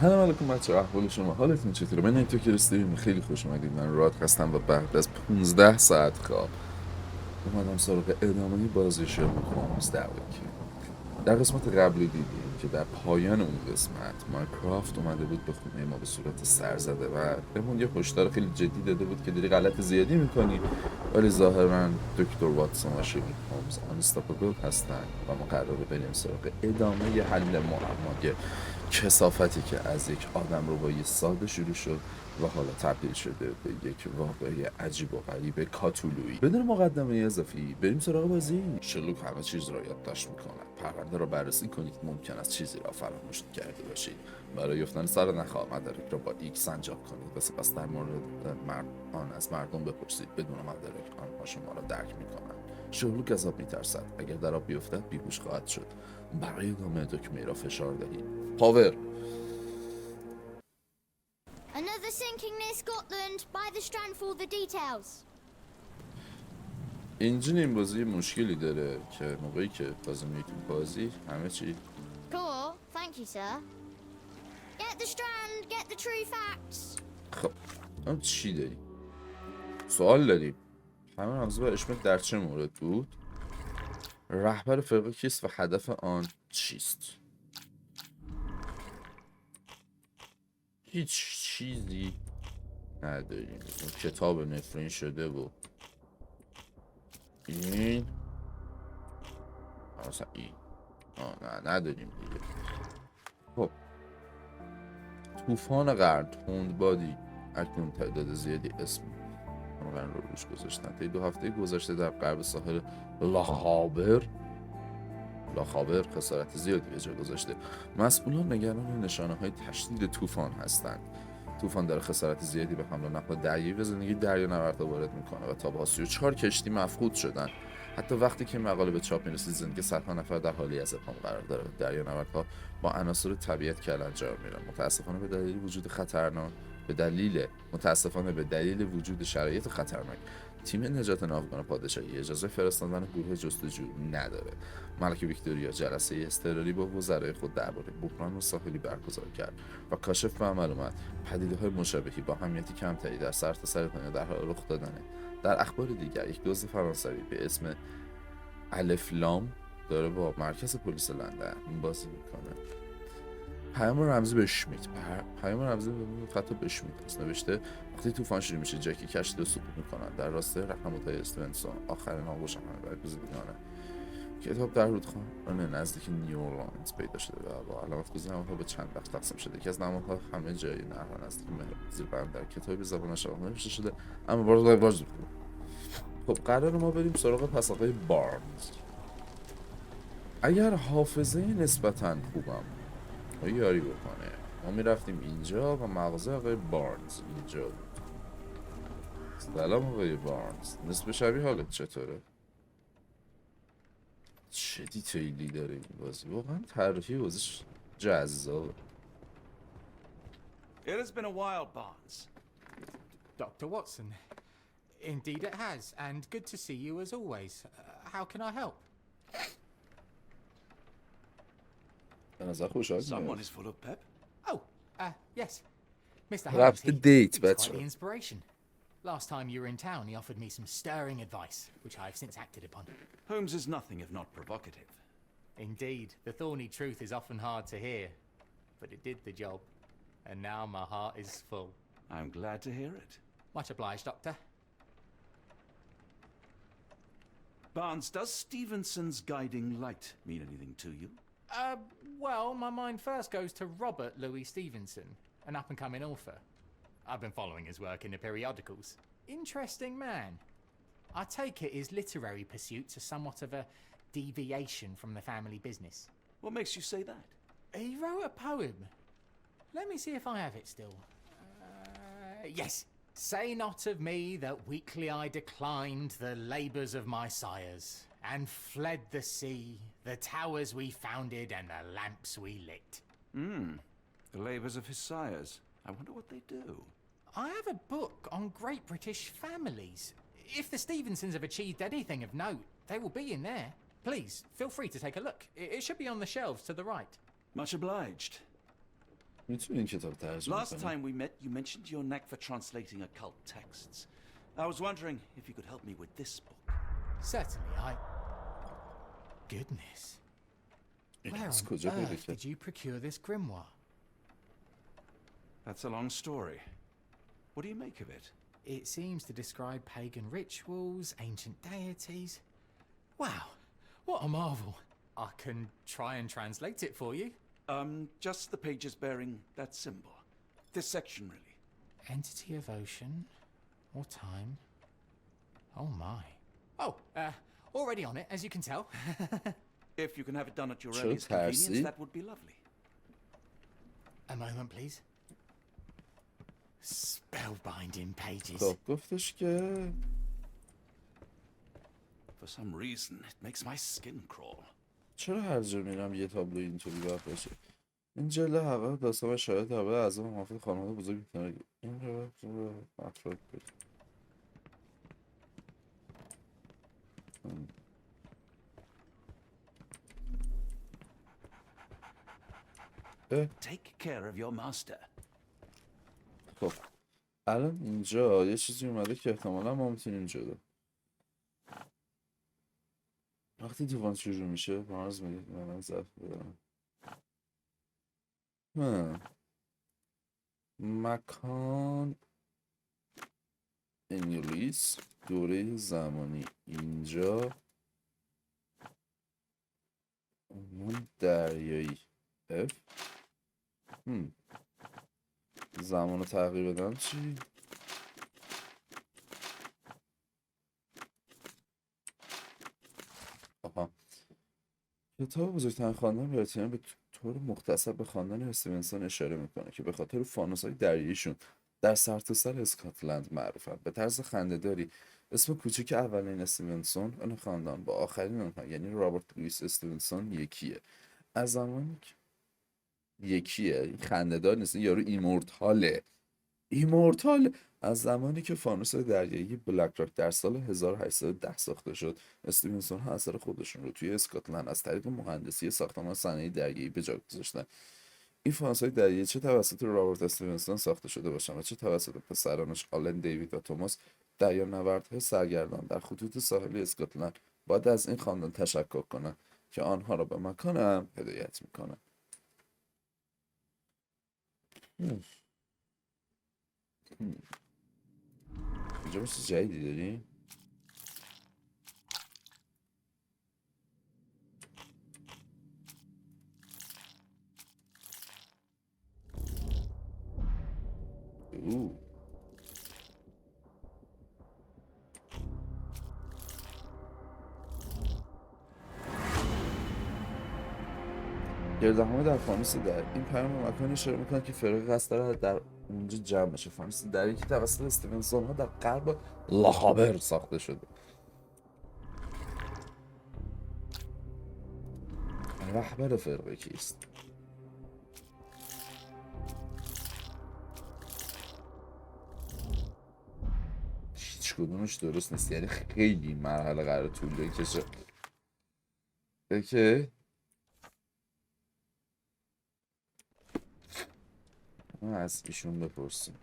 سلام علیکم بچه، احوال شما؟ حالتون چطوره؟ من اینه تو که استریم خیلی خوش اومدید. من راد هستم و بعد از 15 ساعت خواب اومدم سراغ ادامه بازی هولمز در قسمت قبل دیدیم که در پایان اون قسمت مایکرافت اومده بود به خونه ما به صورت سرزده و بهمون یه هشدار خیلی جدی داده بود که داری غلط زیادی میکنی، ولی ظاهرا دکتر واتسون و شرلوک هولمز آنستاپبل هستن و ما قراره بریم سراغ ادامه حل معمای کثافتی که از یک آدم ربایی ساده شروع شد و حالا تبدیل شده به یک واقعه عجیب و غریب کاتولویی. بدون مقدمه اضافی بریم سراغ بازی. شرلوک همه چیز را یادداشت میکنه. پرونده را بررسی کنید، ممکن است چیزی را فراموش کرده باشید. برای یافتن سر نخ مدارک را با ایکس انجام کنید و سپس در مورد آن از مردم بپرسید. بدون مدارک آنها شما را درک میکنند. شرلوک از آب میترسد. اگر در آب بیفتد بیهوش خواهد شد. برای ادامه دکمه را فشار دهید. پاور. Another sinking near Scotland. By the strand for the details. انجین این بازی مشکلی داره که موقعی که بازی میکنی بازی همه چی Cool. Thank you, sir. Get the strand. Get the true facts. خب هم چی داری؟ سوال داریم. همه موضوع به اشمت در چه مورد بود؟ رهبر فرقه کیست و هدف آن چیست؟ هیچ چیزی نداریم. کتاب نفرین شده و این مثلا این نه نداریم دیگه. خب طوفان قرن تندبادی اکنون تعداد زیادی اسم قرن رو روش گذاشتن. طی 2 هفته گذشته در غرب ساحل لاخابر خسارت زیادی به جا گذاشته. مسئولان نگران نشانه های تشدید طوفان هستند. طوفان داره خسارت زیادی به حمل و نقل دریایی و زندگی دریانوردها وارد میکنه و تا به 34 کشتی مفقود شدن. حتی وقتی که مقاله به چاپ میرسید زندگی صدها نفر در حالی از ابهام قرار داره. دریانوردها با عناصر طبیعت کلنجار میرن. متاسفانه به دلیل وجود شرایط خطرناک تیم نجات ناوگان پادشاهی اجازه فرستادن گروه جستجو نداره. ملکه ویکتوریا جلسه اضطراری با وزرای خود درباره بحران ساحلی برگزار کرد و کاشف به عمل اومد پدیده‌های مشابهی با اهمیت کمتری در سرتاسر دنیا در حال رخ دادنه. در اخبار دیگر یک دزد فرانسوی به اسم الف لام داره با مرکز پلیس لندن بازی میکنه. پیام رمزی به شمیت. پیام رمزی خط به شمیت است. نوشته وقتی طوفان شروع میشه جکی کشتی رو سقوط میکنن. در راستای رقم‌های استونسون آخرین آغوش برای بزرگترین. کتاب در رودخانه نزدیک نیو اورلانز پیدا شده و با علامت گذاری نمادها به چند بخش تقسیم شده. یکی از نمادها همه جای نهر نزدیک زیر بند در کتابی به زبان شباهت نوشته شده اما باز. خب قرار ما بریم سراغ پس آقای بارنز. اگر حافظه نسبتاً خوبم یاری بکنه ما میرفتیم اینجا و مغازه آقای بارنز اینجا بود. سلام آقای بارنز، نسبت شبیه حالت چطوره؟ چه دیتیلی داره این بازی، واقعا طراحی بازیش جذابه. It has been a while, Barnes. Dr. Watson. Indeed it has, and good to see you as always. How can I help? به نظر خوشحال Someone میاد. is full of pep. Oh, yes. Mr. رابطه Haggerty. دیت He was quite بچه. the inspiration. Last time you were in town, he offered me some stirring advice, which I have since acted upon. Holmes is nothing if not provocative. Indeed, the thorny truth is often hard to hear, but it did the job, and now my heart is full. I'm glad to hear it. Much obliged, Doctor. Barnes, does Stevenson's guiding light mean anything to you? Well, my mind first goes to Robert Louis Stevenson, an up-and-coming author. I've been following his work in the periodicals. Interesting man. I take it his literary pursuits are somewhat of a deviation from the family business. What makes you say that? He wrote a poem. Let me see if I have it still. Yes. Say not of me that weakly I declined the labours of my sires, and fled the sea, the towers we founded, and the lamps we lit. The labours of his sires. I wonder what they do. I have a book on great British families. If the Stevensons have achieved anything of note, they will be in there. Please, feel free to take a look. It should be on the shelves to the right. Much obliged. میتونی این کتاب ترجمه Last کنی؟ time we met, you mentioned your knack for translating occult texts. I was wondering if you could help me with this book. Certainly, Goodness. این Where از on کجا پیدا earth کرد؟ did you procure this grimoire? That's a long story. What do you make of it? It seems to describe pagan rituals, ancient deities. Wow, what a marvel. I can try and translate it for you. Just the pages bearing that symbol. This section, really. Entity of ocean or time. Oh my. Oh, already on it, as you can tell. If you can have it done at your Sure, earliest convenience, Percy. that would be lovely. A moment, please. Spellbinding pages. خب گفتش که For some reason, it makes my skin crawl. چرا هر جا میرم یه تابلو اینطوری باید باشه؟ این جلد حقیقت داستان و شاید درباره اعضای محافظ خانواده بزرگ کنه. این رو افراد بود. Take care of your master. خب الان اینجا یه چیزی اومده که احتمالا ما میتونیم جلو. وقتی طوفان شروع میشه بارز میگه من ضعف بدارم. مکان انگلیس دوره زمانی اینجا اون دریایی اف زمان رو تغییر بدم چی؟ آها کتاب بزرگترین خواندن برای به طور مختصر به خواندن استیونسون اشاره میکنه که به خاطر فانوس‌های دریاییشون در سرتاسر اسکاتلند معروفن. به طرز خنده‌داری اسم کوچیک اولین استیونسون اون خاندان با آخرین اونها یعنی رابرت لوئیس استیونسون یکیه. از زمانی که یکیه این خنده‌دار نیست، این یارو ایمورتاله. از زمانی که فانوس دریایی بلک راک در سال 1810 ساخته شد، استیونسون ها اثر خودشون رو توی اسکاتلند از طریق مهندسی ساختمان صنایع دریایی به جا گذاشتن. این فانوس های دریایی چه توسط رابرت استیونسون ساخته شده باشن و چه توسط پسرانش آلن، دیوید و توماس، دریانوردهای سرگردان در خطوط ساحلی اسکاتلند باید از این خاندان تشکر کنن که آنها را به بکنم هدایت میکنن. اینجا مثل جدیدی داریم؟ گردهمه در فانوس در این پیام مکانی اشاره میکنه که فرقه قصد داره در اونجا جمع بشه. فانوس دری که توسط استیونسون ها در غرب لاهابر ساخته شده. رهبر فرقه کیست؟ هیچ کدومش درست نیست، یعنی خیلی مرحله قرار طول بکشه که از ایشون بپرسیم.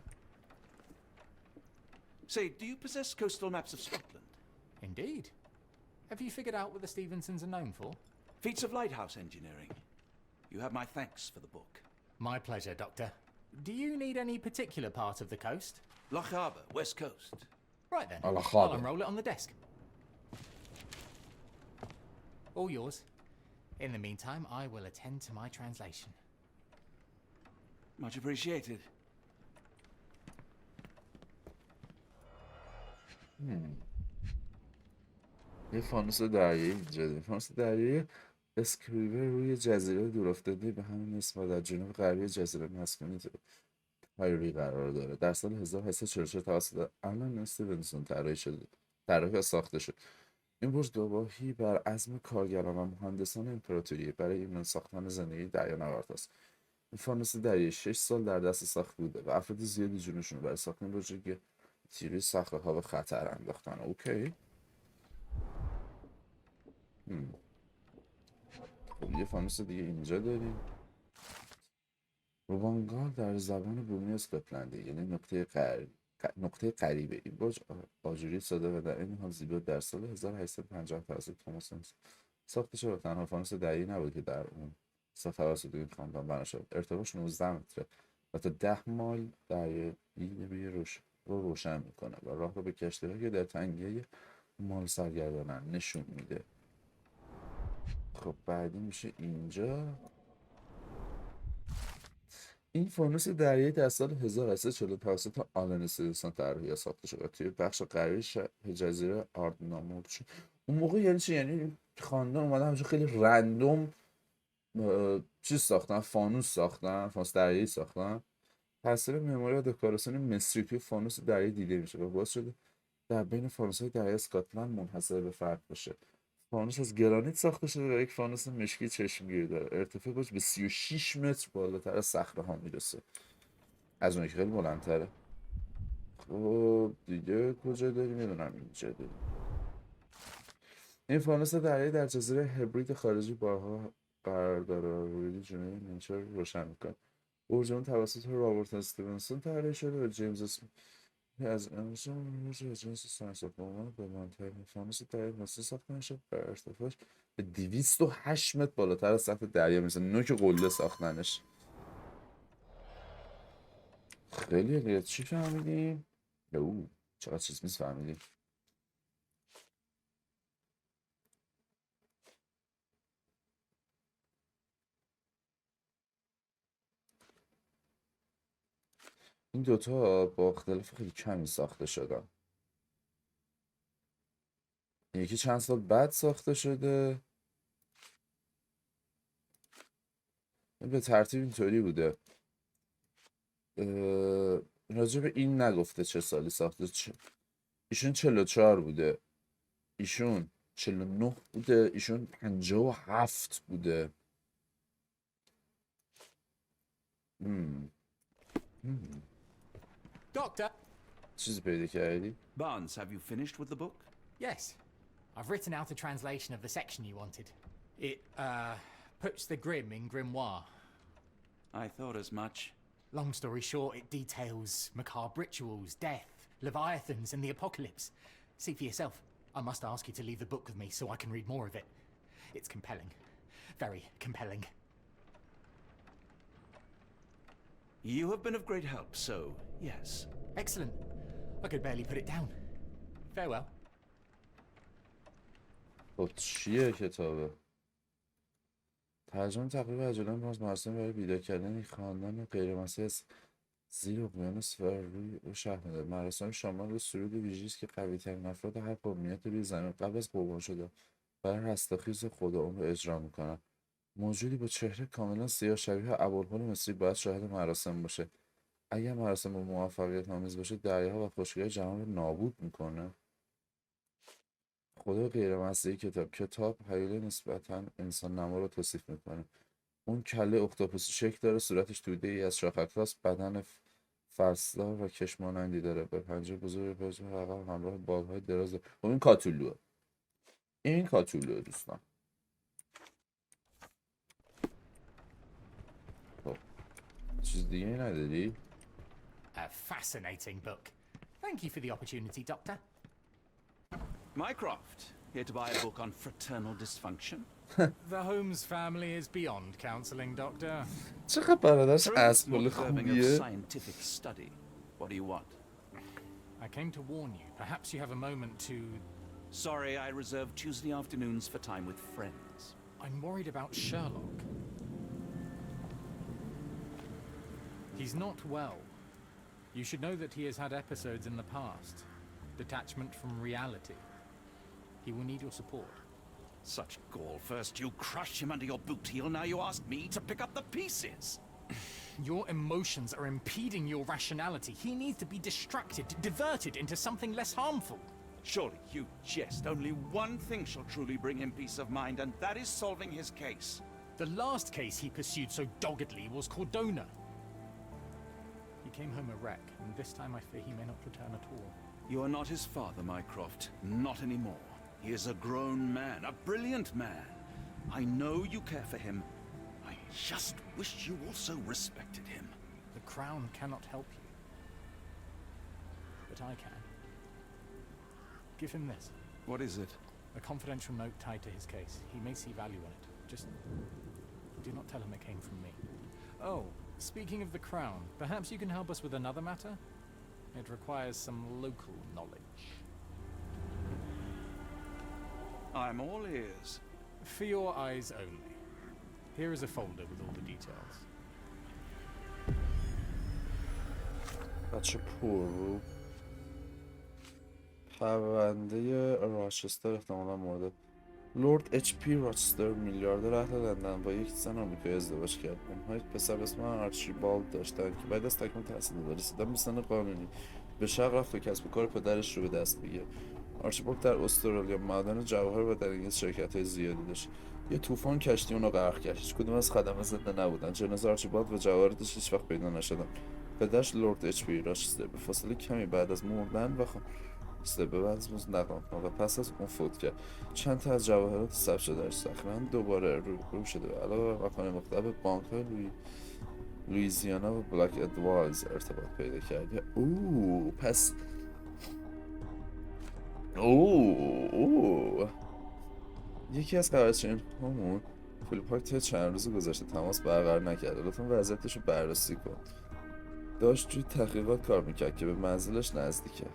Say, do you possess coastal maps of Scotland? Indeed. Have you figured out what the Stevensons are known for? Feats of lighthouse engineering. You have my thanks for the book. My pleasure, Doctor. Do you need any particular part of the coast? Loch Harbour, West Coast. Right then. Baلاخره. I'll unroll it on the desk. All yours. In the meantime, I will attend to my translation. Much appreciated. یه فانوس دریایی اینجا داریم. فانوس دریایی اسکریور روی جزیره دورافتاده به همین اسم در جنوب غربی جزیره مسکونی تایری قرار داره. در سال 1844 توسط آلن استیونسون طراحی و ساخته شد. این برج گواهی بر عزم کارگران و مهندسان امپراتوری برای ایمن ساختن زندگی دریانورد است. این فانوس دریایی 6 سال در دست ساخت بوده و افراد زیادی جونشون رو برای ساختن برج تیری صخره‌ها به خطر انداختن. اوکی. خب یه فانوس دیگه اینجا داریم. روبانگال در زبان بومی اسکاتلندی یعنی نقطه غریبه. این برج آجوری ساده و در این حال زیبا در سال 1850 توسط تونست ساخته شد و تنها فانوس دریایی نبود که در اون توسط این خاندان بنا شد. ارتباطش 19 متره و تا 10 مایل دریایی رو روشن میکنه و راه رو به کشتی‌ها که در تنگه مال سرگردانن نشون میده. خب بعدی میشه اینجا. این فانوس دریایی در سال 1840 توسط آلن استیونسون طراحی یا ساخته شد و توی بخش غربی جزیره آردنامو شد. اون موقع یعنی چی؟ یعنی خاندان اومدن همچون خیلی رندوم چیز ساختن، فانوس دریایی ساختن. تاثیر معماری و دکوراسیون مصری توی فانوس دریایی دیده میشه و باعث شده در بین فانوس‌های دریایی اسکاتلند منحصر به فرد باشه. فانوس از گرانیت ساخته شده و یک فانوس مشکی چشمگیر داره. ارتفاع برج به 36 متر بالاتر از صخره‌ها میرسه. از اون که خیلی بلندتره. خب دیگه کجا داریم؟ میدونم اینجا داریم. این فانوس دریایی در جزیره هبرید خارجی بارها قرار داره و روی جنوبی نیچر روشن میکنه. برج اون توسط رابرت استیونسون طراحی شده و جیمز اسمیت از امسون جنس ساینس به عنوان به منطقه فانوس دریایی مصری ساخته میشه و ارتفاعش به 208 متر بالاتر از سطح دریا میرسه. نوک قله ساختنش. خیلی عالیه. چی فهمیدیم؟ او چقدر چیز فهمیدیم. این دوتا با اختلاف خیلی کمی ساخته شدن. یکی چند سال بعد ساخته شده. به ترتیب اینطوری بوده. راجع به این نگفته چه سالی ساخته. ایشون 44 بوده، ایشون 49 بوده، ایشون 57 بوده. Doctor? چیزی پیدا کردی؟ Barnes, have you finished with the book? Yes. I've written out a translation of the section you wanted. It, puts the grim in grimoire. I thought as much. Long story short, it details macabre rituals, death, leviathans, and the apocalypse. See for yourself. I must ask you to leave the book with me so I can read more of it. It's compelling. Very compelling. You have been of great help, so yes. Excellent. I could barely put it down. Farewell. خب چیه کتابه؟ ترجمه تقریبا عجلان باز مراسم برای بیدار کردن یک خاندان غیرمسیحی از زیر اقیانوس و روی او شهر می‌دهد. مراسم شامل به سرود ویژه‌ای است که قوی‌ترین افراد هر قومیت روی زمین قبل از قربان شدن برای رستاخیز خودم را اجرا می‌کنند. موجودی با چهره کاملا سیاه شبیه ابوالهول مصری باید شاهد مراسم باشه. اگر مراسم با موفقیت آمیز باشه دریاها و خشکی‌های جهان رو نابود می‌کنه. خدای غیرمسیحی کتاب حیله نسبتاً انسان نما رو توصیف میکنه. اون کله اختاپوسی شکل داره، صورتش توده ای از شاخک‌هاست، بدن فرسدار و کشمانندی داره، به پنجه بزرگ پشت عقب همراه بالهای دراز. این کاتولوه. این کاتولوه دوستان. خب چیز دیگه ای نداری؟ A fascinating book. Thank you for the opportunity, Doctor. Mycroft, here to buy a book on fraternal dysfunction? The Holmes family is beyond counselling, Doctor. چقدر برادرش True, اسبال more deserving of خوبیه. scientific study. What do you want? I came to warn you. Perhaps you have a moment to... Sorry, I reserve Tuesday afternoons for time with friends. I'm worried about Sherlock. He's not well. You should know that he has had episodes in the past. Detachment from reality. He will need your support. Such gall. First you crush him under your boot heel, now you ask me to pick up the pieces. Your emotions are impeding your rationality. He needs to be distracted, diverted into something less harmful. Surely you jest. Only one thing shall truly bring him peace of mind, and that is solving his case. The last case he pursued so doggedly was Cordona. He came home a wreck, and this time I fear he may not return at all. You are not his father, Mycroft. Not anymore. He is a grown man, a brilliant man. I know you care for him. I just wish you also respected him. The crown cannot help you. But I can. Give him this. What is it? A confidential note tied to his case. He may see value in it. Just do not tell him it came from me. Oh, speaking of the crown, perhaps you can help us with another matter? It requires some local knowledge. I'm all ears. For your eyes only. Here is a folder with all the details. بچه پر رو پرونده راچستر احتمالا مورد لورد اچ پی راچستر میلیاردر اهل لندن با یک زن آمریکایی ازدواج کرد. اونها یک پسر به اسم ارتباط داشتن که بعد از تکمیل تحصیل رسیدن به سن قانونی به شرق رفت و کسب و کار پدرش رو به دست بگیره. ارتباط در استرالیا معدن جواهر و در انگلیس شرکت‌های زیادی داشت. یه طوفان کشتی اونو غرق کرد. هیچ کدوم از خدمه زنده نبودن. جنازه ارتباط و جواهراتش هیچ وقت پیدا نشدن. پدرش لورد اچ پی راچستر به فاصله کمی بعد از مردن و و پس از اون فوت کرد. چند تا از جواهرات ثبت شده در صخره دوباره رو شده و علاوه بر مکان مختلف بانک‌های لوئیزیانا و بلاک ادوایز ارتباط پیدا کرد. پس یکی از خبرچین همون فیلیپ تا چند روز گذشته تماس برقرار نکرده. لطفا وضعیتش رو بررسی کن. داشت توی تحقیقات کار میکرد که به منزلش نزدیکه.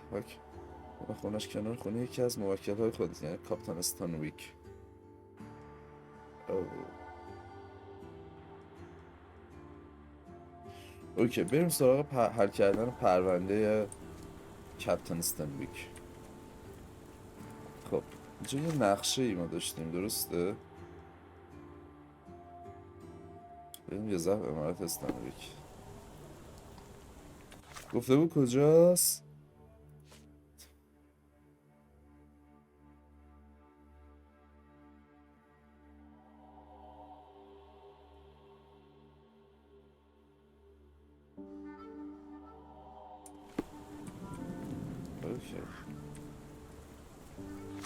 و خونش کنار خونه یکی از موکل‌های خودت، یعنی کاپیتان استانویک. اوکی، بریم سراغ حل کردن پرونده کاپیتان استانویک. خب اینجا یه نقشه ای ما داشتیم، درسته؟ بریم یه ضبط امارت استانویک. گفته بود کجاست؟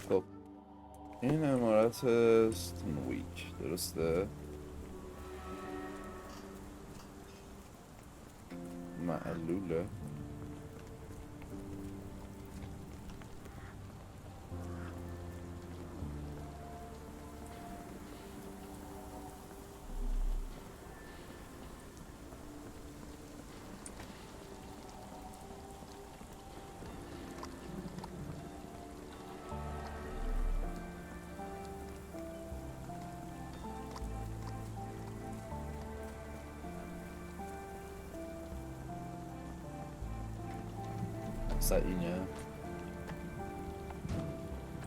خب این امارت استانویک، درسته؟ معلوله. اینه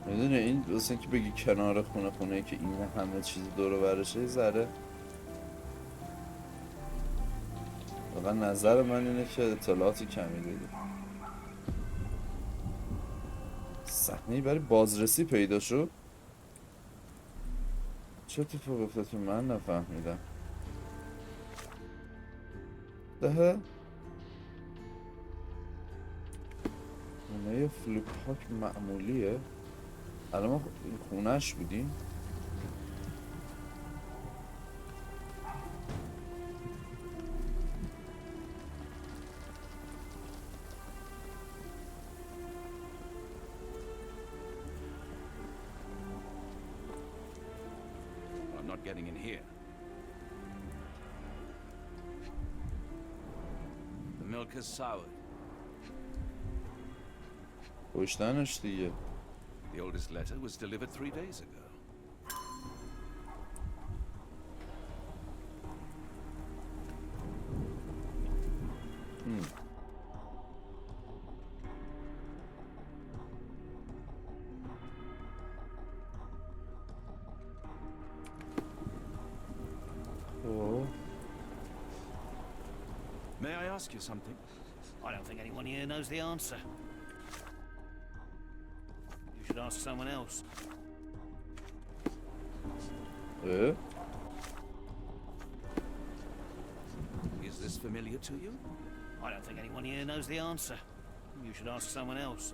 میدونه این واسه اینکه بگی کنار خونه که این همه چیز دور و برشه یه ذره واقعا نظر من اینه که اطلاعاتی کمی بدی. صحنه‌ای برای بازرسی پیدا شد. چه اتفاقی افتاد که من نفهمیدم؟ دهه خونه فلیپ هاک معمولیه. الان ما خونهش بودیم. I'm not getting in here. The milk has soured. کشتنش دیگه. The oldest letter was delivered 3 days ago. Oh. May I ask you something? I don't think anyone here knows the answer. You should ask someone else. Is this familiar to you? I don't think anyone here knows the answer. You should ask someone else.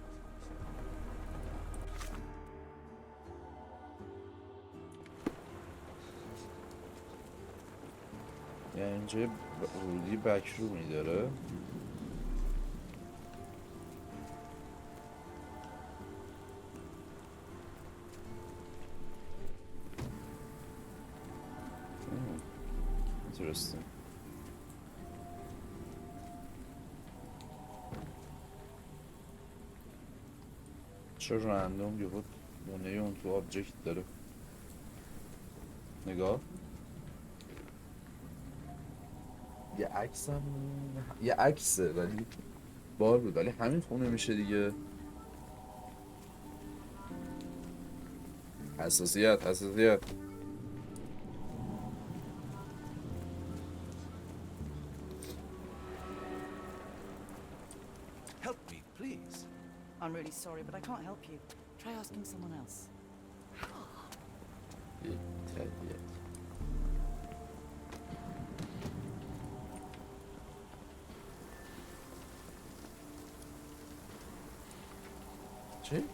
یعنی اینجا ورودی بکرومی داره. Interesting. چه رندوم یه بود مونه اون تو آبجکت داره. نگاه یه عکسم یه عکسه ولی بار بود ولی همین خونه میشه دیگه. حساسیت Help me, please. I'm really sorry, but I can't help you. Try asking someone else. چی؟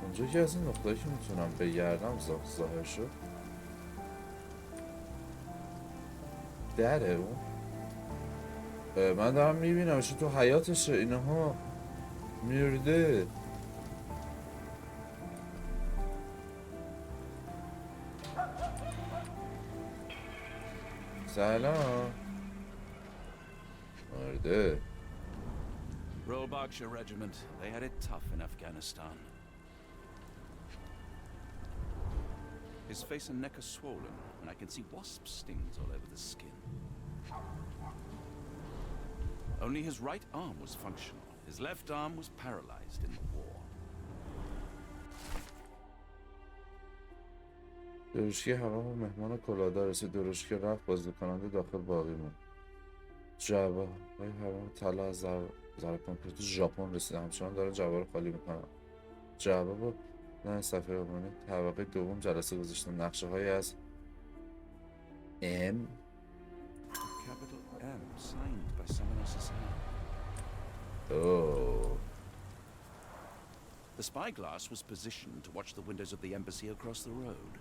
اونجا که از این نقطه‌ای که میتونم بگردم ظاهر شد دره اون. من دارم میبینم تو حیاتشه اینها میرده. سلام مرده. Royal Berkshire Regiment. They had it tough in Afghanistan. His face and neck are swollen, and I can see wasp stings all over the skin. Only his right arm was functional. His left arm was paralyzed in the war. درشکی هوا و مهمان کلاهدار رسید. درشکی رفت بازی کننده داخل باقی موند. جعبه های هوا طلا از ذره کامپیوتر ژاپن رسید. همچنان داره جعبه رو خالی میکنم. جعبه با نه صفحه رومانی طبقه دوم جلسه گذاشتم. نقشه های از ام Capital M signed by someone else's hand. Oh. The spyglass was positioned to watch the windows of the embassy across the road.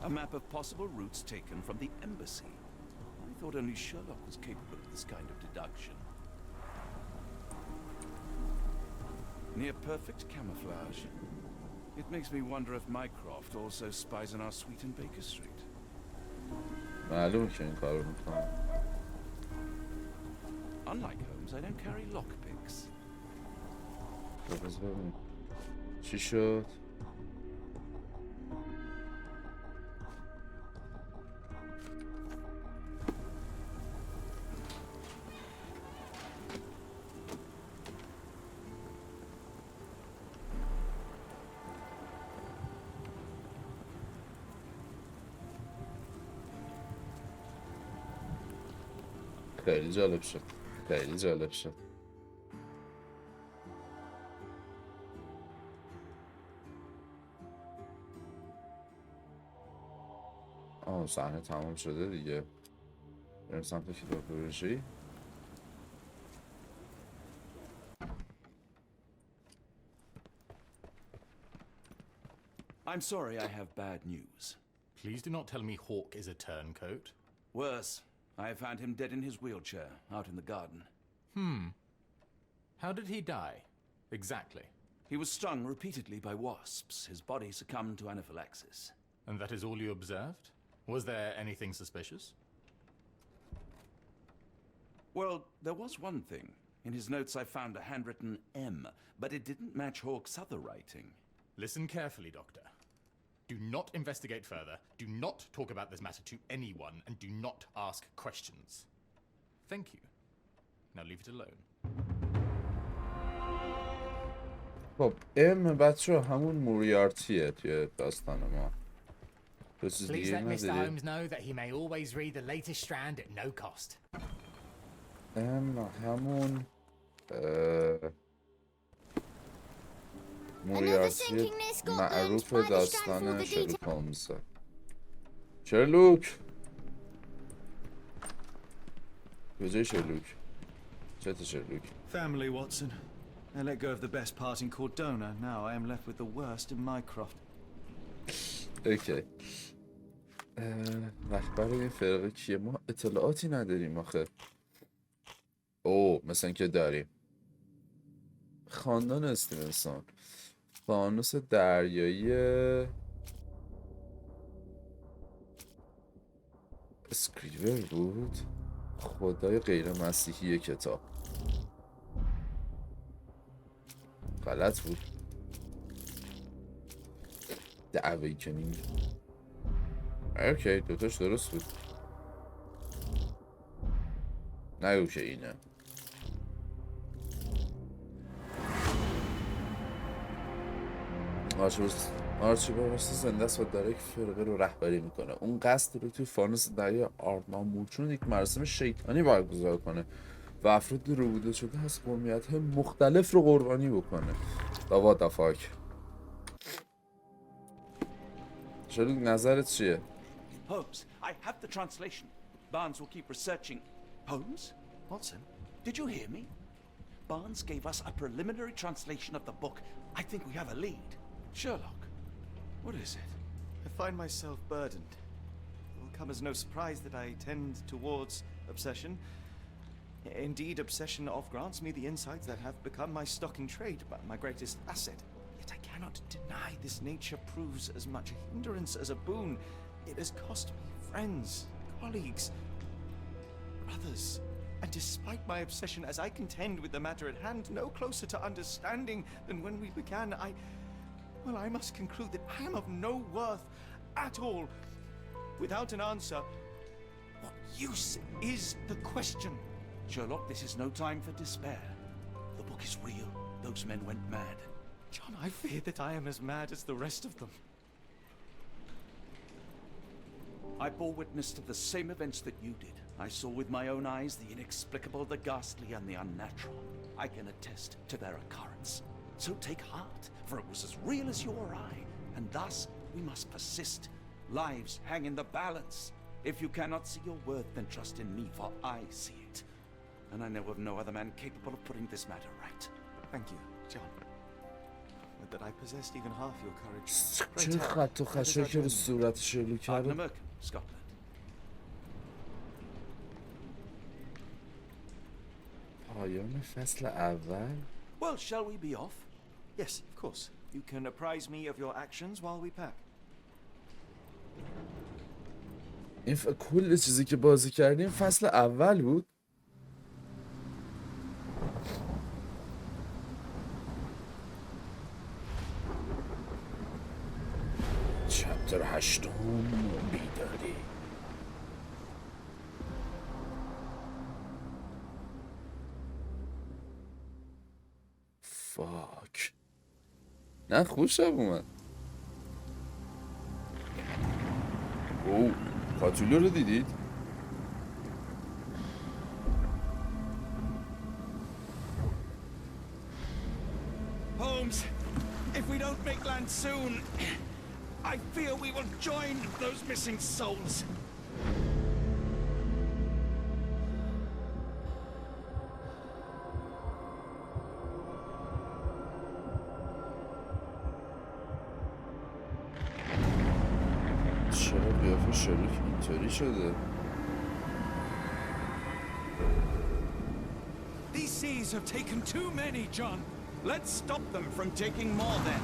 A map of possible routes taken from the embassy. I thought only Sherlock was capable of this kind of deduction. Near perfect camouflage. It makes me wonder if Mycroft also spies on our suite in Baker Street. معلوم که این کارو میکنم. Unlike Holmes, I don't carry lockpicks. بذار ببینیم چی شد. خیلی جالب شد. خیلی جالب شد. صحنه تمام شده دیگه. بریم سمت کتاب فروشی. I'm sorry, I have bad news. Please do not tell me Hawk is a turncoat. Worse, I have found him dead in his wheelchair, out in the garden. How did he die? Exactly. He was stung repeatedly by wasps. His body succumbed to anaphylaxis. And that is all you observed? Was there anything suspicious? Well, there was one thing. In his notes I found a handwritten M, but it didn't match Hawke's other writing. Listen carefully, Doctor. Do not investigate further, do not talk about this matter to anyone, and do not ask questions. Thank you. Now leave it alone. خب ام بچه همون موریارتیه توی داستان ما. Please let Mr. Holmes know that he may always read the latest strand at no cost. ام همون موریارتی معروف داستان شرلوک هولمز. شرلوک کجای شرلوک؟ چته شلوک؟ Family, Watson. I let go of the best part in Cordona. Now I am left with the worst in Mycroft. اوکی. رهبر این فرقه کیه؟ ما اطلاعاتی نداریم آخه. مثل اینکه داریم. خاندان استیونسون. فانوس دریایی اسکریور بود. خدای غیر مسیحی کتاب. غلط بود. The Awakening. اوکی دوتاش درست بود. نه اوکی اینه. آرچیبالد زنده است و داره یک فرقه رو رهبری میکنه. اون قصد رو توی فانوس دریا آرناموچون یک مراسم شیطانی برگزار کنه و افراد روبوده شده از قومیت‌های مختلف رو قربانی بکنه. what the fuck. شلوک نظرت چیه؟ Holmes, I have the translation. Barnes will keep researching. Holmes? Watson? Did you hear me? Barnes gave us a preliminary translation of the book. I think we have a lead. Sherlock, what is it? I find myself burdened. It will come as no surprise that I tend towards obsession. Indeed, obsession grants me the insights that have become my stock in trade, my greatest asset. Yet I cannot deny this nature proves as much a hindrance as a boon. It has cost me friends, colleagues, brothers. And despite my obsession as I contend with the matter at hand, no closer to understanding than when we began, I must conclude that I am of no worth at all. Without an answer, what use is the question? Sherlock, this is no time for despair. The book is real. Those men went mad. John, I fear that I am as mad as the rest of them. I bore witness to the same events that you did. I saw with my own eyes the inexplicable, the ghastly, and the unnatural. I can attest to their occurrence. So take heart, for it was as real as you or I, and thus we must persist. Lives hang in the balance. If you cannot see your worth, then trust in me, for I see it. And I know of no other man capable of putting this matter right. Thank you, John. Would that I possessed even half your courage. چه خط و خشکی رو صورت شلوک کرده؟ Scotland. پایان فصل اول؟ Well, shall we be off? Yes, of course. You can apprise me of your actions while we pack. این کل چیزی که بازی کردیم فصل اول بود؟ چپتر 8 بیداری. فاک نه خوشم اومد. کاتولو رو دیدید؟ Holmes, if we don't make land soon, I fear we will join those missing souls. چرا قیافه شلوک اینطوری شده؟ These seas have taken too many, John. Let's stop them from taking more then.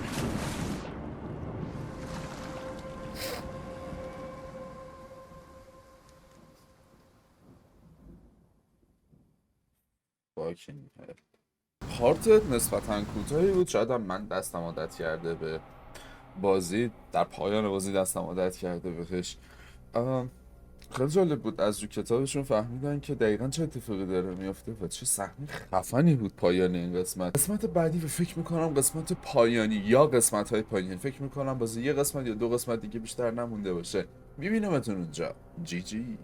پارت نسبتاً کوتاهی بود. شاید هم من دستم عادت کرده به بازی، در پایان بازی دستم عادت کرده بهش. خیلی جالب بود. از رو کتابشون فهمیدن که دقیقاً چه اتفاقی داره میفته و چه صحنه خفنی بود پایان این قسمت بعدی. و فکر میکنم قسمت پایانی یا قسمت های پایانی، فکر میکنم بازی یه قسمت یا 2 قسمت دیگه بیشتر نمونده باشه. میبینمتون اونجا. جی جی.